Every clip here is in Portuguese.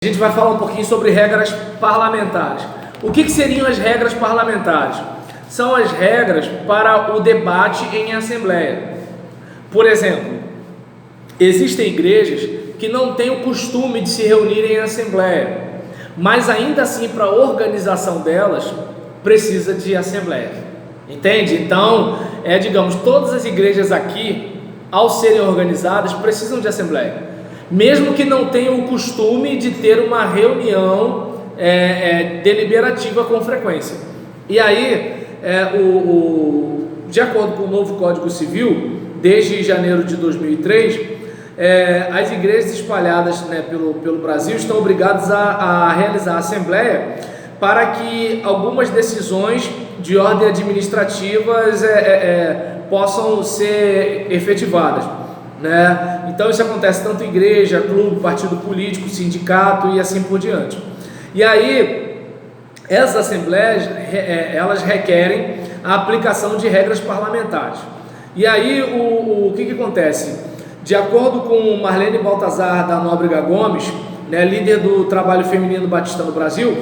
A gente vai falar um pouquinho sobre regras parlamentares. O que seriam as regras parlamentares? São as regras para o debate em assembleia. Por exemplo, existem igrejas que não têm o costume de se reunirem em assembleia, mas ainda assim, para a organização delas, precisa de assembleia. Entende? Então, digamos, todas as igrejas aqui, ao serem organizadas, precisam de assembleia. Mesmo que não tenham o costume de ter uma reunião deliberativa com frequência. E aí, de acordo com o novo Código Civil, desde janeiro de 2003, as igrejas espalhadas pelo Brasil estão obrigadas a realizar assembleia para que algumas decisões de ordem administrativas possam ser efetivadas. Então isso acontece tanto em igreja, clube, partido político, sindicato e assim por diante. E aí essas assembleias elas requerem a aplicação de regras parlamentares. E aí o que acontece? De acordo com Marlene Baltazar da Nóbrega Gomes, líder do trabalho feminino batista no Brasil,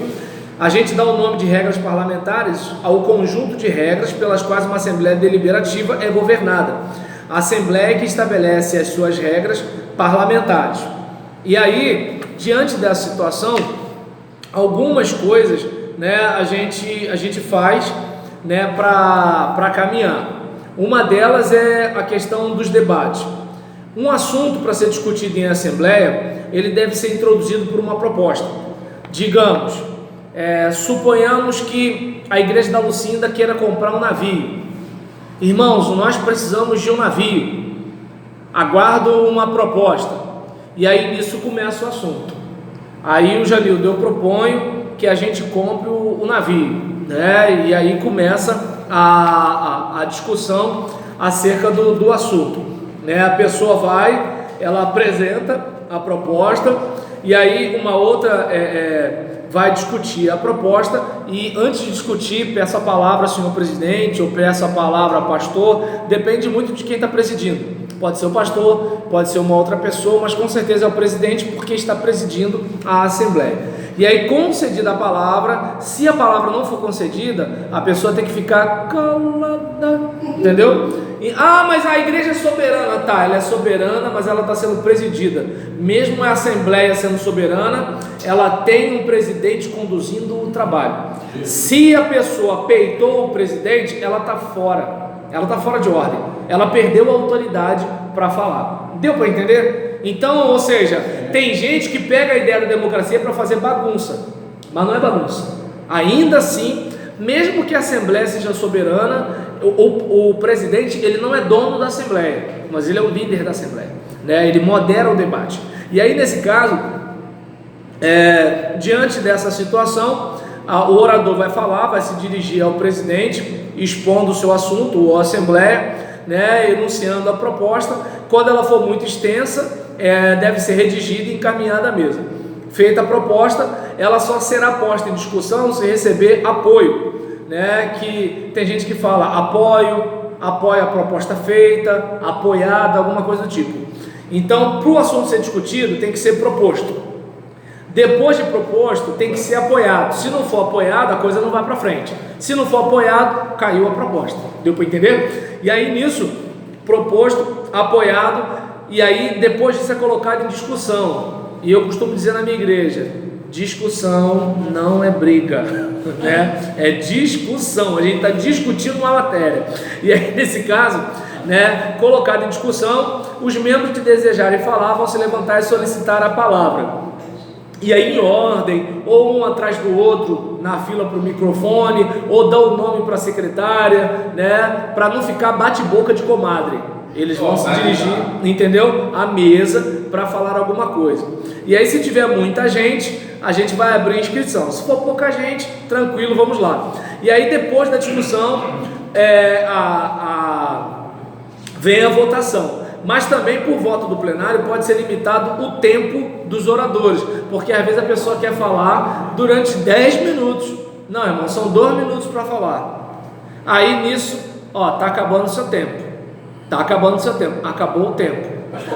a gente dá o nome de regras parlamentares ao conjunto de regras pelas quais uma assembleia deliberativa é governada. A Assembleia que estabelece as suas regras parlamentares. E aí, diante dessa situação, algumas coisas a gente faz para caminhar. Uma delas é a questão dos debates. Um assunto para ser discutido em assembleia, ele deve ser introduzido por uma proposta. Digamos, suponhamos que a igreja da Lucinda queira comprar um navio. Irmãos, nós precisamos de um navio. Aguardo uma proposta. E aí nisso começa o assunto. Aí o Janildo, eu proponho que a gente compre o navio, E aí começa a discussão acerca do assunto, A pessoa vai, ela apresenta a proposta e aí uma outra vai discutir a proposta e antes de discutir peço a palavra ao senhor presidente ou peço a palavra ao pastor, depende muito de quem está presidindo. Pode ser o pastor, pode ser uma outra pessoa, mas com certeza é o presidente porque está presidindo a assembleia. E aí, concedida a palavra, se a palavra não for concedida, a pessoa tem que ficar calada, entendeu? Mas a igreja é soberana, ela é soberana, mas ela está sendo presidida. Mesmo a assembleia sendo soberana, ela tem um presidente conduzindo o trabalho. Se a pessoa peitou o presidente, ela está fora. Ela está fora de ordem. Ela perdeu a autoridade para falar. Deu para entender? Então, ou seja, tem gente que pega a ideia da democracia para fazer bagunça, mas não é bagunça. Ainda assim, mesmo que a assembleia seja soberana, o presidente ele não é dono da assembleia, mas ele é o líder da assembleia, Ele modera o debate. E aí nesse caso, diante dessa situação, o orador vai falar, vai se dirigir ao presidente, expondo o seu assunto ou a assembleia, enunciando a proposta. Quando ela for muito extensa, deve ser redigida e encaminhada à mesa. Feita a proposta, ela só será posta em discussão se receber apoio, que tem gente que fala apoia a proposta feita, apoiada, alguma coisa do tipo. Então, para o assunto ser discutido, tem que ser proposto. Depois de proposto, tem que ser apoiado. Se não for apoiado, a coisa não vai para frente. Se não for apoiado, caiu a proposta. Deu para entender? E aí nisso, proposto, apoiado, e aí depois disso é colocado em discussão. E eu costumo dizer na minha igreja, discussão não é briga, É discussão, a gente está discutindo uma matéria. E aí nesse caso, colocado em discussão, os membros que desejarem falar vão se levantar e solicitar a palavra. E aí em ordem, ou um atrás do outro na fila para o microfone, ou dá o nome para a secretária, para não ficar bate-boca de comadre. Eles vão se dirigir, entendeu? À mesa para falar alguma coisa. E aí se tiver muita gente, a gente vai abrir a inscrição. Se for pouca gente, tranquilo, vamos lá. E aí depois da discussão, vem a votação. Mas também por voto do plenário pode ser limitado o tempo dos oradores, porque às vezes a pessoa quer falar durante 10 minutos. Não, irmão, são 2 minutos para falar. Aí nisso, está acabando o seu tempo. Está acabando o seu tempo. Acabou o tempo.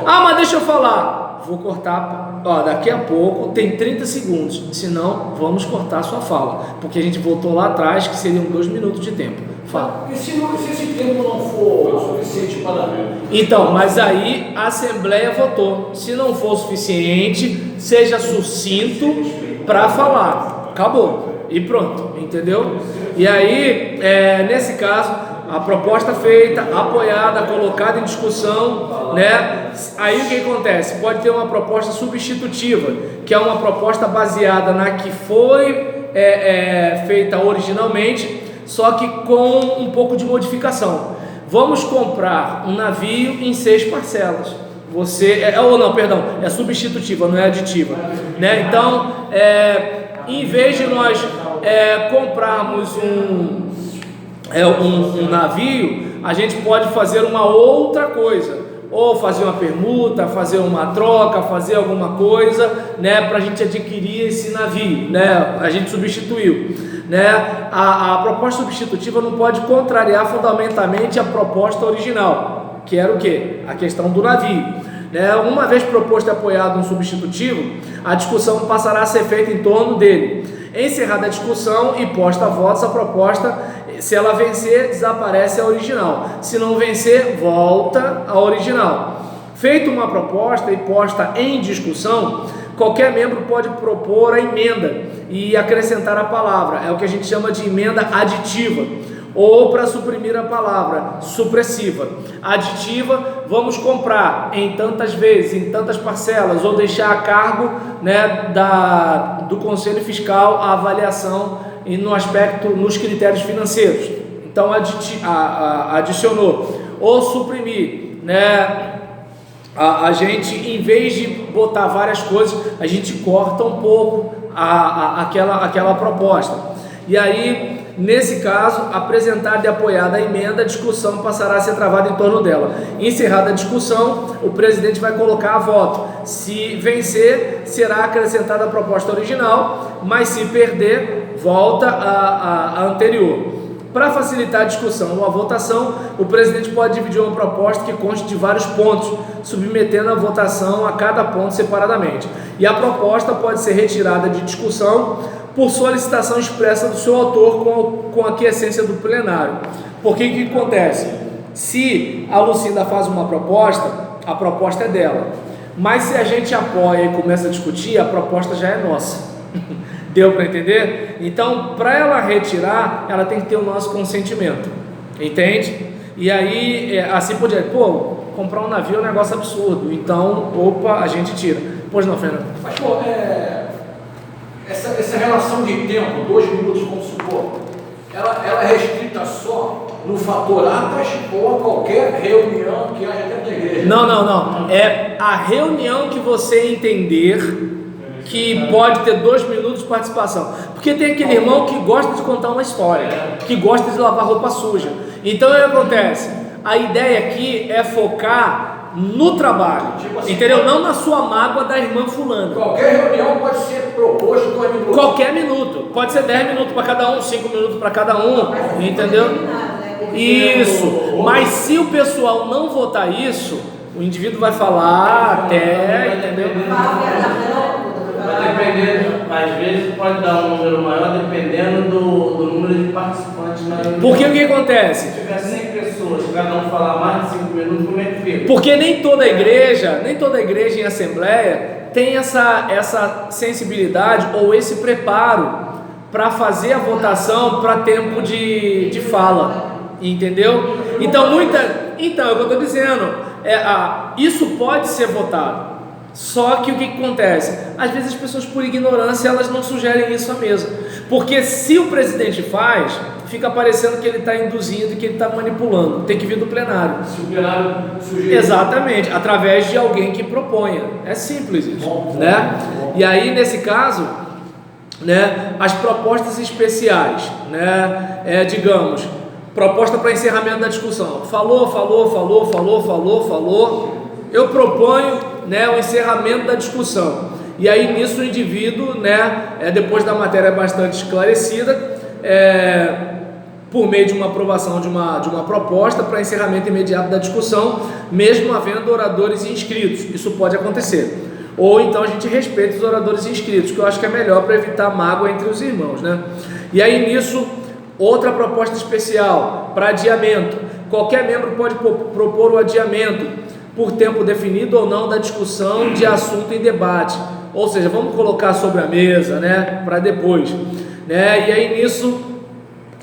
Mas deixa eu falar. Vou cortar ó, daqui a pouco tem 30 segundos, senão vamos cortar a sua fala, porque a gente voltou lá atrás que seriam 2 minutos de tempo. Fala. E se esse tempo não for suficiente para... Então, mas aí a Assembleia votou. Se não for suficiente, seja sucinto para falar. Acabou. E pronto, entendeu? E aí, nesse caso, a proposta feita, apoiada, colocada em discussão, né? Aí o que acontece? Pode ter uma proposta substitutiva, que é uma proposta baseada na que foi feita originalmente, só que com um pouco de modificação. Vamos comprar um navio em 6 parcelas. É substitutiva, não é aditiva, né? Então, em vez de nós comprarmos um navio, a gente pode fazer uma outra coisa, ou fazer uma permuta, fazer uma troca, fazer alguma coisa, né, para a gente adquirir esse navio, né? A gente substituiu, né? A proposta substitutiva não pode contrariar fundamentalmente a proposta original, que era o quê? A questão do navio, né? Uma vez proposto e apoiado um substitutivo, a discussão passará a ser feita em torno dele. Encerrada a discussão e posta a votos, a proposta, se ela vencer, desaparece a original. Se não vencer, volta a original. Feita uma proposta e posta em discussão, qualquer membro pode propor a emenda e acrescentar a palavra. É o que a gente chama de emenda aditiva. Ou para suprimir a palavra supressiva. Aditiva, vamos comprar em tantas vezes, em tantas parcelas, ou deixar a cargo, né, do Conselho Fiscal a avaliação e no aspecto, nos critérios financeiros. Então adicionou. Ou suprimir, né? A gente, em vez de botar várias coisas, a gente corta um pouco aquela proposta. E aí, nesse caso, apresentada e apoiada a emenda, a discussão passará a ser travada em torno dela. Encerrada a discussão, o presidente vai colocar a voto. Se vencer, será acrescentada a proposta original, mas se perder, volta a anterior. Para facilitar a discussão ou a votação, o presidente pode dividir uma proposta que conste de vários pontos, submetendo a votação a cada ponto separadamente. E a proposta pode ser retirada de discussão por solicitação expressa do seu autor com a aquiescência do plenário. Porque o que acontece? Se a Lucinda faz uma proposta, a proposta é dela. Mas se a gente apoia e começa a discutir, a proposta já é nossa. Deu para entender? Então, para ela retirar, ela tem que ter o nosso consentimento. Entende? E aí, assim por diante. Pô, comprar um navio é um negócio absurdo. Então, a gente tira. Pois não, Fernando? Mas, pô, essa relação de tempo, 2 minutos, vamos supor, ela é restrita só no fator atas ou a qualquer reunião que haja dentro da igreja? Não. É a reunião que você entender que pode ter 2 minutos de participação. Porque tem aquele irmão que gosta de contar uma história, que gosta de lavar roupa suja. Então, o que acontece? A ideia aqui é focar no trabalho, tipo assim, entendeu? Não na sua mágoa da irmã fulana. Qualquer reunião pode ser proposto 2 minutos. Qualquer minuto. Pode ser 10 minutos para cada um, 5 minutos para cada um, entendeu? Isso. Mas se o pessoal não votar isso, o indivíduo vai falar até, entendeu? Vai depender, às vezes pode dar um número maior dependendo do número de participantes na reunião. Porque o que acontece? Se tiver 100 pessoas, cada um falar mais de 5 minutos, como é que fica? Porque nem toda igreja em assembleia tem essa sensibilidade ou esse preparo para fazer a votação para tempo de fala, entendeu? Então é o que eu estou dizendo, isso pode ser votado. Só que o que acontece? Às vezes as pessoas, por ignorância, elas não sugerem isso à mesa. Porque se o presidente faz, fica parecendo que ele está induzindo, que ele está manipulando. Tem que vir do plenário. Se o plenário sugerir. Exatamente, através de alguém que proponha. É simples isso, né? E aí, nesse caso, né, as propostas especiais, né, digamos, proposta para encerramento da discussão. Falou. Eu proponho, né, o encerramento da discussão. E aí nisso o indivíduo, né, depois da matéria bastante esclarecida, por meio de uma aprovação de uma proposta para encerramento imediato da discussão, mesmo havendo oradores inscritos. Isso pode acontecer. Ou então a gente respeita os oradores inscritos, que eu acho que é melhor para evitar mágoa entre os irmãos, né? E aí nisso, outra proposta especial para adiamento. Qualquer membro pode propor o adiamento por tempo definido ou não da discussão de assunto em debate. Ou seja, vamos colocar sobre a mesa, né, para depois, né? E aí nisso,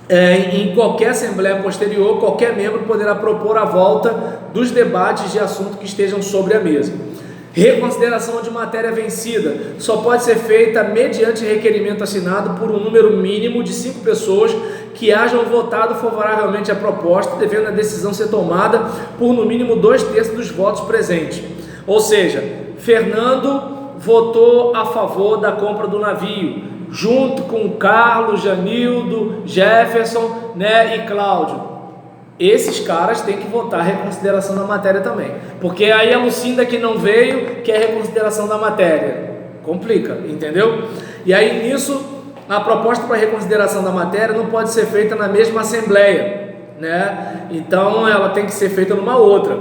em qualquer assembleia posterior, qualquer membro poderá propor a volta dos debates de assunto que estejam sobre a mesa. Reconsideração de matéria vencida só pode ser feita mediante requerimento assinado por um número mínimo de 5 pessoas que hajam votado favoravelmente à proposta, devendo a decisão ser tomada por no mínimo 2/3 dos votos presentes. Ou seja, Fernando votou a favor da compra do navio, junto com Carlos, Janildo, Jefferson, né, e Cláudio. Esses caras têm que votar a reconsideração da matéria também, porque aí a Lucinda que não veio quer reconsideração da matéria, complica, entendeu? E aí nisso, a proposta para reconsideração da matéria não pode ser feita na mesma assembleia, né? Então ela tem que ser feita numa outra.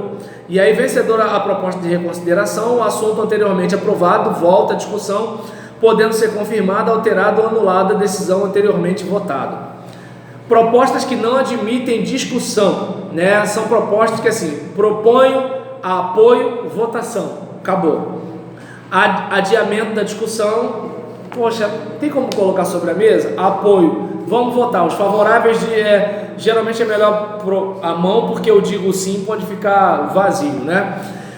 E aí, vencedora a proposta de reconsideração, o assunto anteriormente aprovado volta à discussão, podendo ser confirmada, alterada ou anulada a decisão anteriormente votada. Propostas que não admitem discussão, né? São propostas que assim, proponho, apoio, votação, acabou. Adiamento da discussão, poxa, tem como colocar sobre a mesa? Apoio, vamos votar. Os favoráveis, geralmente é melhor a mão, porque eu digo sim, pode ficar vazio, né?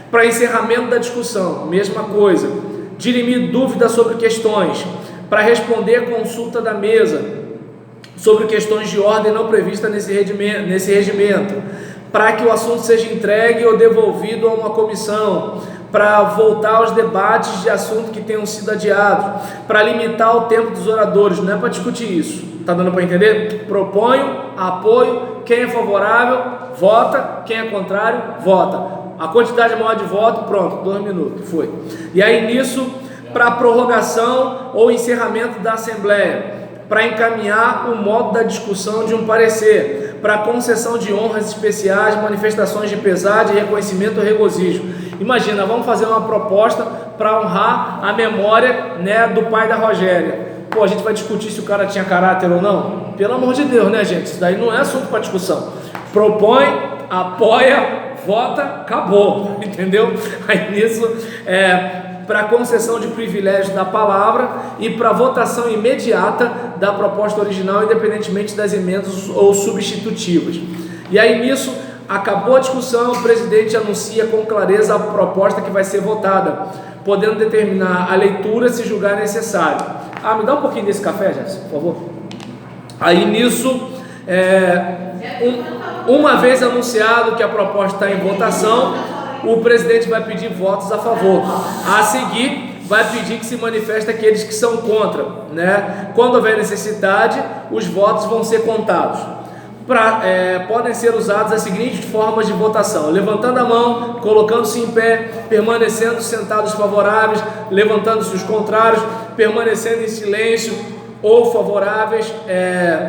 Para encerramento da discussão, mesma coisa. Dirimir dúvidas sobre questões, para responder consulta da mesa, sobre questões de ordem não previstas nesse regimento, para que o assunto seja entregue ou devolvido a uma comissão, para voltar aos debates de assunto que tenham sido adiados, para limitar o tempo dos oradores, não é para discutir isso, tá dando para entender? Proponho, apoio, quem é favorável, vota, quem é contrário, vota. A quantidade maior de voto, pronto, 2 minutos, foi. E aí nisso, para prorrogação ou encerramento da Assembleia, para encaminhar o modo da discussão de um parecer, para concessão de honras especiais, manifestações de pesar, de reconhecimento ou regozijo. Imagina, vamos fazer uma proposta para honrar a memória, né, do pai da Rogéria. Pô, a gente vai discutir se o cara tinha caráter ou não? Pelo amor de Deus, né, gente? Isso daí não é assunto para discussão. Propõe, apoia, vota, acabou, entendeu? Aí nisso, para concessão de privilégio da palavra e para votação imediata da proposta original, independentemente das emendas ou substitutivas. E aí nisso, acabou a discussão, o presidente anuncia com clareza a proposta que vai ser votada, podendo determinar a leitura se julgar necessário. Me dá um pouquinho desse café, Jefferson, por favor. Aí nisso, uma vez anunciado que a proposta está em votação, o presidente vai pedir votos a favor. A seguir, vai pedir que se manifeste aqueles que são contra, né? Quando houver necessidade, os votos vão ser contados. Podem ser usadas as seguintes formas de votação: levantando a mão, colocando-se em pé, permanecendo sentados favoráveis, levantando-se os contrários, permanecendo em silêncio, ou favoráveis,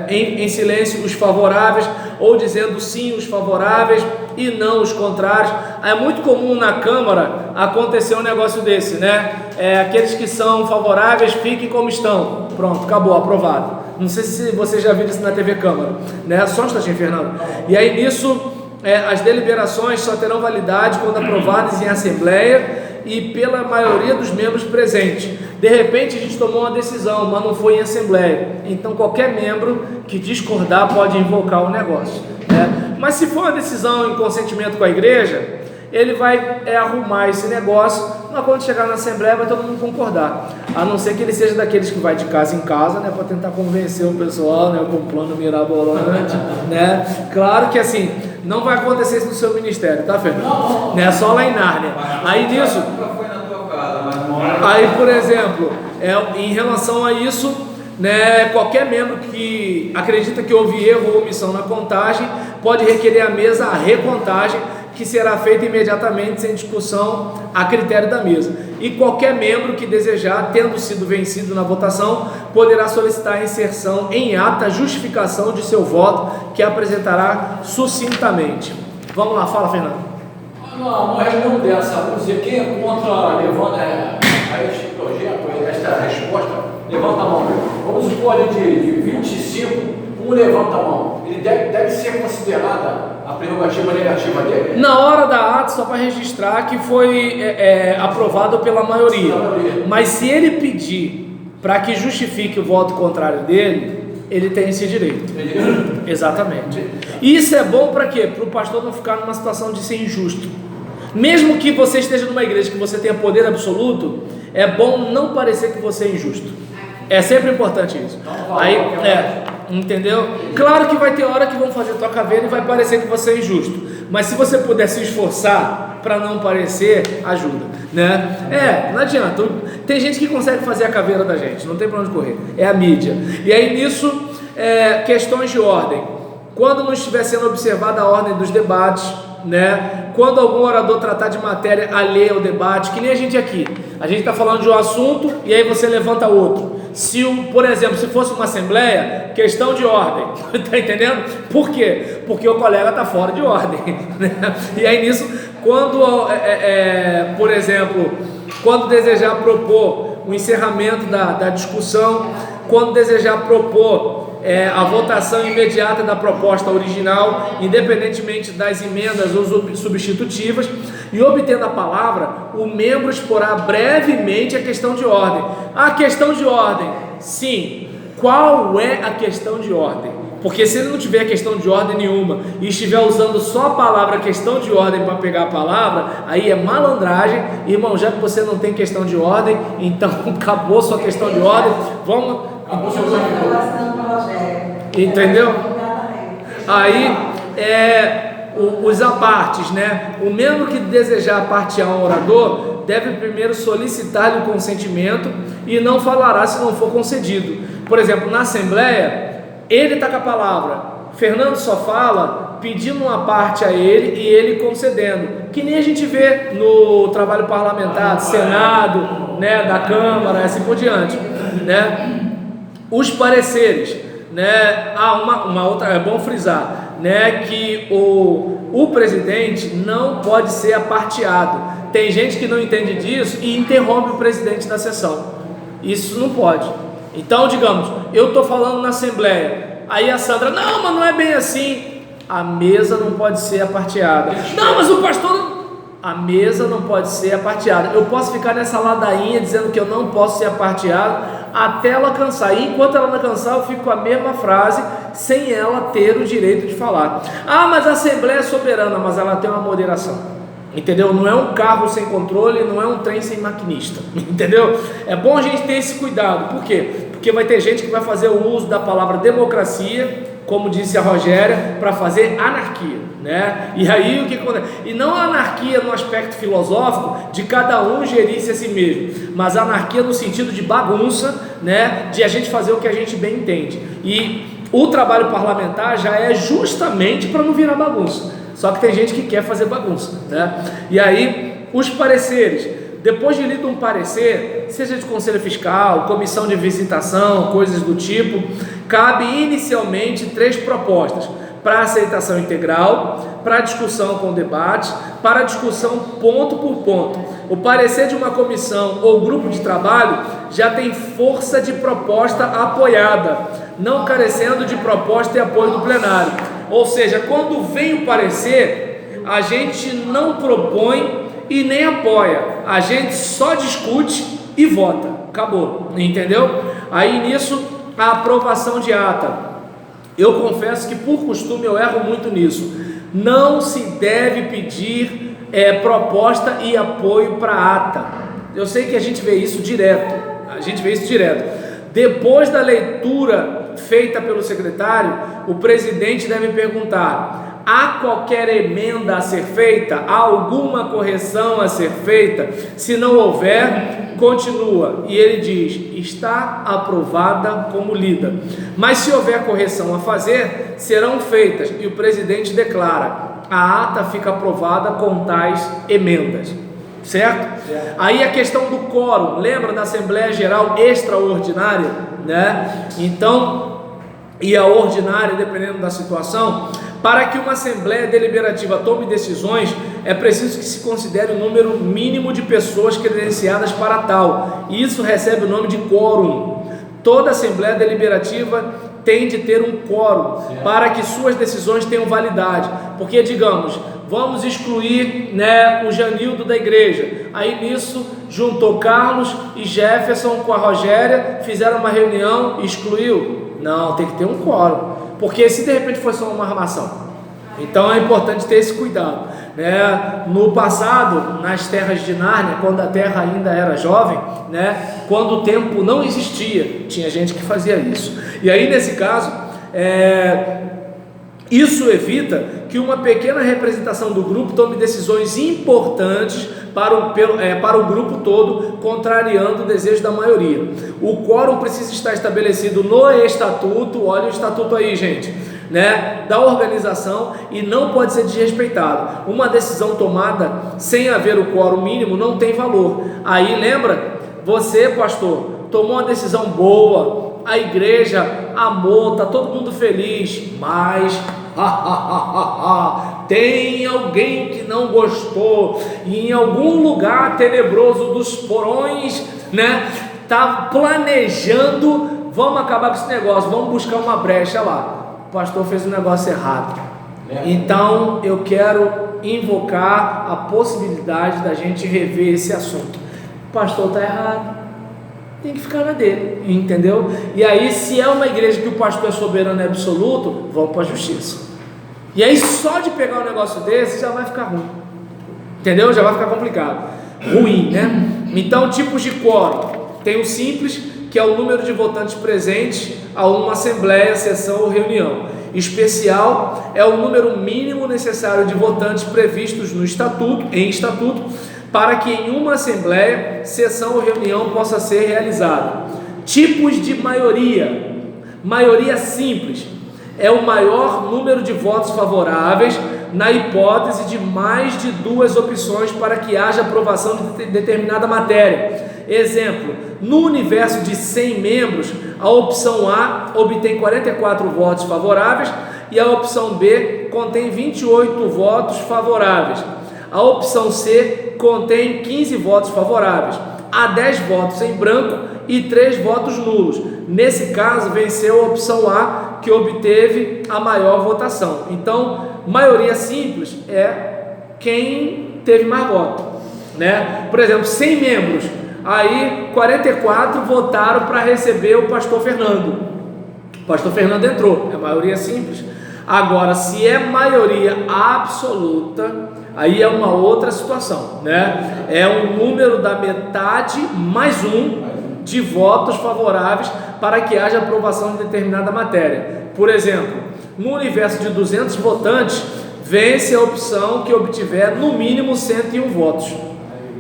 em silêncio os favoráveis, ou dizendo sim os favoráveis e não os contrários. É muito comum na Câmara acontecer um negócio desse, né? Aqueles que são favoráveis fiquem como estão. Pronto, acabou, aprovado. Não sei se você já viu isso na TV Câmara, né? Só um instantinho, Fernando. E aí nisso, as deliberações só terão validade quando aprovadas em assembleia e pela maioria dos membros presentes. De repente a gente tomou uma decisão, mas não foi em assembleia. Então qualquer membro que discordar pode invocar o negócio, né? Mas se for uma decisão em consentimento com a igreja, ele vai arrumar esse negócio, mas quando chegar na assembleia vai todo mundo concordar, a não ser que ele seja daqueles que vai de casa em casa, né, para tentar convencer o pessoal, né, com um plano mirabolante, né? Claro que assim, não vai acontecer isso no seu ministério, tá, Fernando? Não é só lá em Nárnia. Aí nisso, aí por exemplo, em relação a isso, né, qualquer membro que acredita que houve erro ou omissão na contagem pode requerer à mesa a recontagem, que será feita imediatamente sem discussão a critério da mesa. E qualquer membro que desejar, tendo sido vencido na votação, poderá solicitar a inserção em ata a justificação de seu voto, que apresentará sucintamente. Vamos lá, fala, Fernando. Uma reunião dessa, vamos dizer, quem é contra este projeto, esta resposta, levanta a mão. Vamos supor ali de 25, um levanta a mão. Ele deve ser considerada a prerrogativa negativa dele? Na hora da ata, só para registrar que foi aprovado pela maioria. Mas se ele pedir para que justifique o voto contrário dele, ele tem esse direito. Exatamente. E isso é bom para quê? Para o pastor não ficar numa situação de ser injusto. Mesmo que você esteja numa igreja que você tenha poder absoluto, é bom não parecer que você é injusto. É sempre importante isso. Aí, entendeu? Claro que vai ter hora que vão fazer tua caveira e vai parecer que você é injusto. Mas se você puder se esforçar para não parecer, ajuda, né? Não adianta. Tem gente que consegue fazer a caveira da gente, não tem para onde correr. É a mídia. E aí nisso, questões de ordem. Quando não estiver sendo observada a ordem dos debates, né? Quando algum orador tratar de matéria alheia ao debate, que nem a gente aqui. A gente está falando de um assunto e aí você levanta outro. Por exemplo, se fosse uma assembleia, questão de ordem, tá entendendo? Por quê? Porque o colega está fora de ordem, né? E aí nisso, quando, por exemplo, quando desejar propor o encerramento da discussão, quando desejar propor a votação imediata da proposta original, independentemente das emendas ou substitutivas, e obtendo a palavra, o membro exporá brevemente a questão de ordem. A questão de ordem, sim. Qual é a questão de ordem? Porque se ele não tiver questão de ordem nenhuma e estiver usando só a palavra questão de ordem para pegar a palavra, aí é malandragem. Irmão, já que você não tem questão de ordem, então acabou sua questão de ordem, vamos... Entendeu? Aí os apartes, né? O membro que desejar apartear um orador deve primeiro solicitar-lhe o consentimento e não falará se não for concedido. Por exemplo, na assembleia, ele está com a palavra, Fernando só fala pedindo uma parte a ele e ele concedendo, que nem a gente vê no trabalho parlamentar, do Senado, né, da Câmara, assim por diante, né? Os pareceres, né? Uma outra, é bom frisar, né, que o presidente não pode ser aparteado. Tem gente que não entende disso e interrompe o presidente da sessão. Isso não pode. Então, digamos, eu estou falando na assembleia, aí a Sandra, não, mas não é bem assim. A mesa não pode ser aparteada. Não, mas o pastor... A mesa não pode ser aparteada. Eu posso ficar nessa ladainha dizendo que eu não posso ser aparteado até ela cansar. E enquanto ela não cansar, eu fico com a mesma frase, sem ela ter o direito de falar. Ah, mas a Assembleia é soberana, mas ela tem uma moderação. Entendeu? Não é um carro sem controle, não é um trem sem maquinista. Entendeu? É bom a gente ter esse cuidado. Por quê? Porque vai ter gente que vai fazer o uso da palavra democracia, como disse a Rogéria, para fazer anarquia, né? E aí o que acontece? E não anarquia no aspecto filosófico de cada um gerir-se a si mesmo, mas anarquia no sentido de bagunça, né? De a gente fazer o que a gente bem entende. E o trabalho parlamentar já é justamente para não virar bagunça. Só que tem gente que quer fazer bagunça, né? E aí os pareceres. Depois de lido um parecer, seja de conselho fiscal, comissão de visitação, coisas do tipo, cabe inicialmente 3 propostas: para aceitação integral, para discussão com debate, para discussão ponto por ponto. O parecer de uma comissão ou grupo de trabalho já tem força de proposta apoiada, não carecendo de proposta e apoio do plenário. Ou seja, quando vem o parecer, a gente não propõe e nem apoia, a gente só discute e vota, acabou, entendeu? Aí nisso, a aprovação de ata, eu confesso que por costume eu erro muito nisso. Não se deve pedir proposta e apoio para ata. Eu sei que a gente vê isso direto, Depois da leitura feita pelo secretário, o presidente deve perguntar: há qualquer emenda a ser feita? Há alguma correção a ser feita? Se não houver, continua. E ele diz: está aprovada como lida. Mas se houver correção a fazer, serão feitas. E o presidente declara: a ata fica aprovada com tais emendas. Certo? Aí a questão do quórum, lembra da Assembleia Geral Extraordinária, né? Então, e a ordinária, dependendo da situação, para que uma assembleia deliberativa tome decisões, é preciso que se considere o número mínimo de pessoas credenciadas para tal. Isso recebe o nome de quórum. Toda assembleia deliberativa tem de ter um quórum para que suas decisões tenham validade. Porque, digamos, vamos excluir, né, o Janildo da igreja. Aí nisso juntou Carlos e Jefferson com a Rogéria, fizeram uma reunião e excluiu. Não, tem que ter um quórum. Porque se de repente for só uma armação, então é importante ter esse cuidado, né? No passado, nas terras de Nárnia, quando a terra ainda era jovem, né? Quando o tempo não existia, tinha gente que fazia isso. E aí nesse caso, isso evita que uma pequena representação do grupo tome decisões importantes para o grupo todo, contrariando o desejo da maioria. O quórum precisa estar estabelecido no estatuto, olha o estatuto aí, gente, né, da organização, e não pode ser desrespeitado. Uma decisão tomada sem haver o quórum mínimo não tem valor. Aí lembra, você, pastor, tomou uma decisão boa, a igreja amou, está todo mundo feliz, mas tem alguém que não gostou, e em algum lugar tenebroso dos porões, né, está planejando, vamos acabar com esse negócio, vamos buscar uma brecha lá. O pastor fez um negócio errado, então eu quero invocar a possibilidade da gente rever esse assunto. O pastor está errado, tem que ficar na dele, entendeu? E aí, se é uma igreja que o pastor é soberano e absoluto, vamos para a justiça. E aí, só de pegar um negócio desse, já vai ficar ruim, entendeu? Já vai ficar complicado, ruim, né? Então, tipos de quórum: tem o simples, que é o número de votantes presentes a uma assembleia, sessão ou reunião. Especial é o número mínimo necessário de votantes previstos no estatuto, para que em uma assembleia, sessão ou reunião possa ser realizada. Tipos de maioria: maioria simples é o maior número de votos favoráveis na hipótese de mais de duas opções para que haja aprovação de determinada matéria. Exemplo: no universo de 100 membros, a opção A obtém 44 votos favoráveis e a opção B contém 28 votos favoráveis. A opção C contém 15 votos favoráveis, há 10 votos em branco e 3 votos nulos. Nesse caso, venceu a opção A, que obteve a maior votação. Então, maioria simples é quem teve mais voto, né? Por exemplo, 100 membros, aí 44 votaram para receber o pastor Fernando. O pastor Fernando entrou, é maioria simples. Agora, se é maioria absoluta, aí é uma outra situação, né? É um número da metade mais um de votos favoráveis para que haja aprovação de determinada matéria. Por exemplo, no universo de 200 votantes, vence a opção que obtiver no mínimo 101 votos.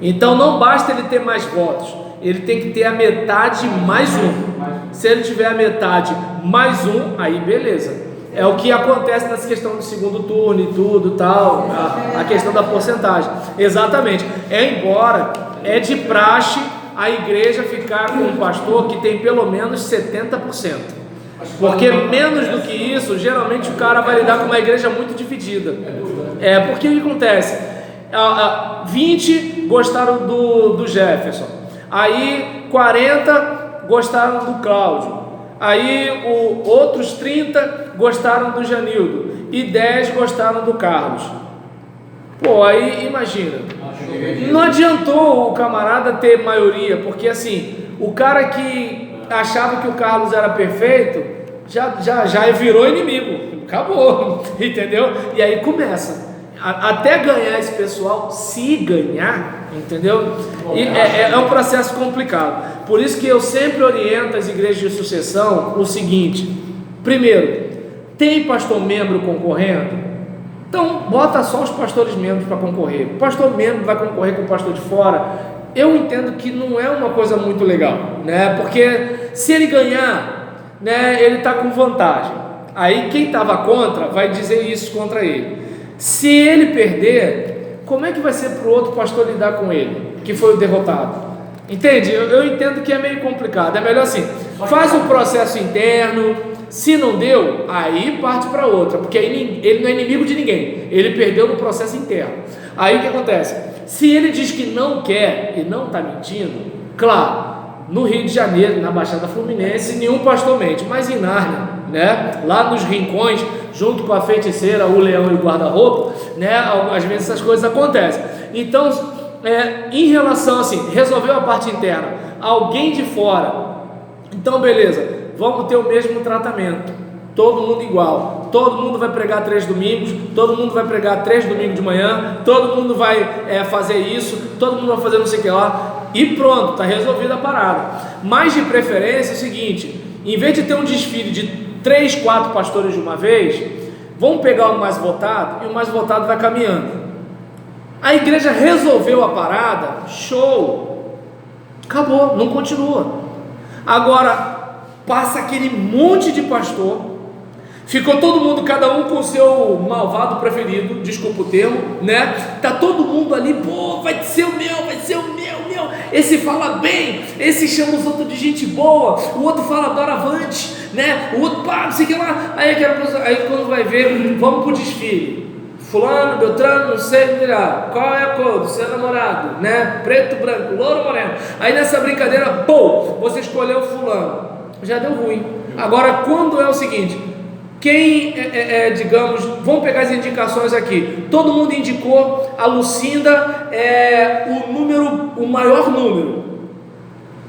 Então não basta ele ter mais votos, ele tem que ter a metade mais um. Se ele tiver a metade mais um, aí beleza. É o que acontece nessa questão do segundo turno e tudo tal, a questão da porcentagem. Exatamente. Embora é de praxe a igreja ficar com um pastor que tem pelo menos 70%. Porque menos do que isso, geralmente o cara vai lidar com uma igreja muito dividida. Porque o que acontece? 20 gostaram do Jefferson, aí 40 gostaram do Cláudio, aí outros 30 gostaram do Janildo e 10 gostaram do Carlos. Pô, aí imagina, não adiantou o camarada ter maioria, porque assim, o cara que achava que o Carlos era perfeito, já virou inimigo, acabou, entendeu? E aí começa, até ganhar esse pessoal, se ganhar, entendeu? E é um processo complicado. Por isso que eu sempre oriento as igrejas de sucessão o seguinte: primeiro, tem pastor membro concorrendo? Então bota só os pastores membros para concorrer. O pastor membro vai concorrer com o pastor de fora. Eu entendo que não é uma coisa muito legal, né? Porque se ele ganhar, né, ele está com vantagem. Aí quem estava contra vai dizer isso contra ele. Se ele perder, como é que vai ser para o outro pastor lidar com ele, que foi o derrotado? Entende? Eu entendo que é meio complicado. É melhor assim, faz um processo interno. Se não deu, aí parte para outra, porque aí ele não é inimigo de ninguém, ele perdeu no processo interno. Aí o que acontece? Se ele diz que não quer e não está mentindo, claro, no Rio de Janeiro, na Baixada Fluminense, nenhum pastor mente, mas em Nárnia, né, lá nos rincões, junto com a feiticeira, o leão e o guarda-roupa, né, às vezes essas coisas acontecem. Então, em relação assim, resolveu a parte interna, alguém de fora, então beleza, vamos ter o mesmo tratamento, todo mundo igual, todo mundo vai pregar 3 domingos, todo mundo vai pregar 3 domingos de manhã, todo mundo vai fazer isso, todo mundo vai fazer não sei o que lá, e pronto, está resolvida a parada. Mas de preferência é o seguinte, em vez de ter um desfile de 3, 4 pastores de uma vez, vamos pegar o mais votado, e o mais votado vai caminhando. A igreja resolveu a parada, show, acabou, não continua. Agora, passa aquele monte de pastor, ficou todo mundo, cada um com o seu malvado preferido, desculpa o termo, né? Tá todo mundo ali, pô, vai ser o meu, esse fala bem, esse chama os outros de gente boa, o outro fala doravante, né? O outro, pá, não sei o que lá, aí quando vai ver, vamos pro desfile, fulano, beltrano, não sei, qual é a cor do seu namorado, né? Preto, branco, louro, moreno. Aí nessa brincadeira, pô, você escolheu fulano, já deu ruim. Agora, quando é o seguinte, quem, digamos, vamos pegar as indicações aqui, todo mundo indicou a Lucinda, o maior número,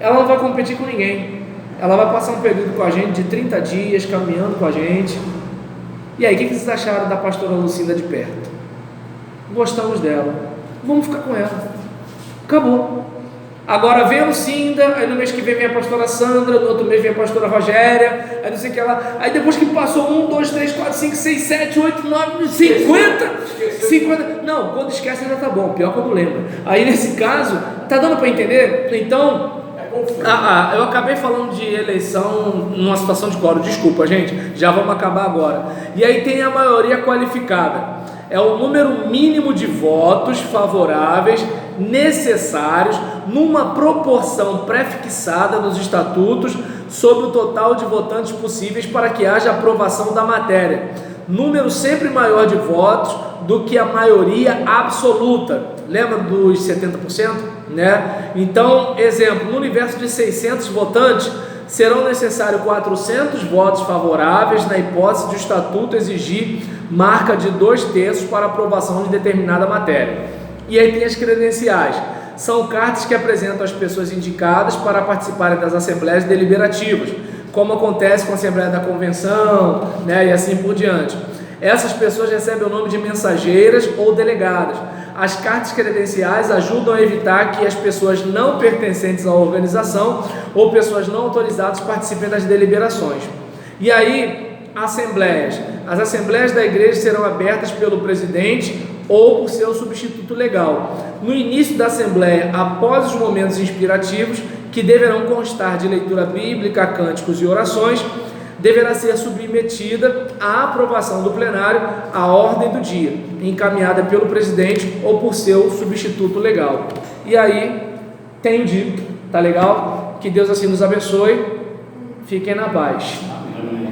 ela não vai competir com ninguém, ela vai passar um período com a gente de 30 dias, caminhando com a gente. E aí, o que vocês acharam da pastora Lucinda de perto? Gostamos dela, vamos ficar com ela, acabou. Agora vem a Lucinda, aí no mês que vem a pastora Sandra, no outro mês vem a pastora Rogéria, aí não sei o que lá, aí depois que passou 1, 2, 3, 4, 5, 6, 7, 8, 9, 50, não, quando esquece já tá bom, pior quando lembra. Aí nesse caso, tá dando para entender? Então, eu acabei falando de eleição numa situação de quórum, desculpa gente, já vamos acabar agora. E aí tem a maioria qualificada, é o número mínimo de votos favoráveis necessários numa proporção pré-fixada nos estatutos sobre o total de votantes possíveis para que haja aprovação da matéria. Número sempre maior de votos do que a maioria absoluta. Lembra dos 70%? Né? Então, exemplo, no universo de 600 votantes, serão necessários 400 votos favoráveis na hipótese de o estatuto exigir marca de 2/3 para aprovação de determinada matéria. E aí tem as credenciais, são cartas que apresentam as pessoas indicadas para participarem das assembleias deliberativas, como acontece com a Assembleia da Convenção, né, e assim por diante. Essas pessoas recebem o nome de mensageiras ou delegadas. As cartas credenciais ajudam a evitar que as pessoas não pertencentes à organização ou pessoas não autorizadas participem das deliberações. E aí, assembleias. As assembleias da igreja serão abertas pelo presidente ou por seu substituto legal. No início da assembleia, após os momentos inspirativos, que deverão constar de leitura bíblica, cânticos e orações, deverá ser submetida à aprovação do plenário a ordem do dia, encaminhada pelo presidente ou por seu substituto legal. E aí, tenho dito, tá legal? Que Deus assim nos abençoe, fiquem na paz. Amém.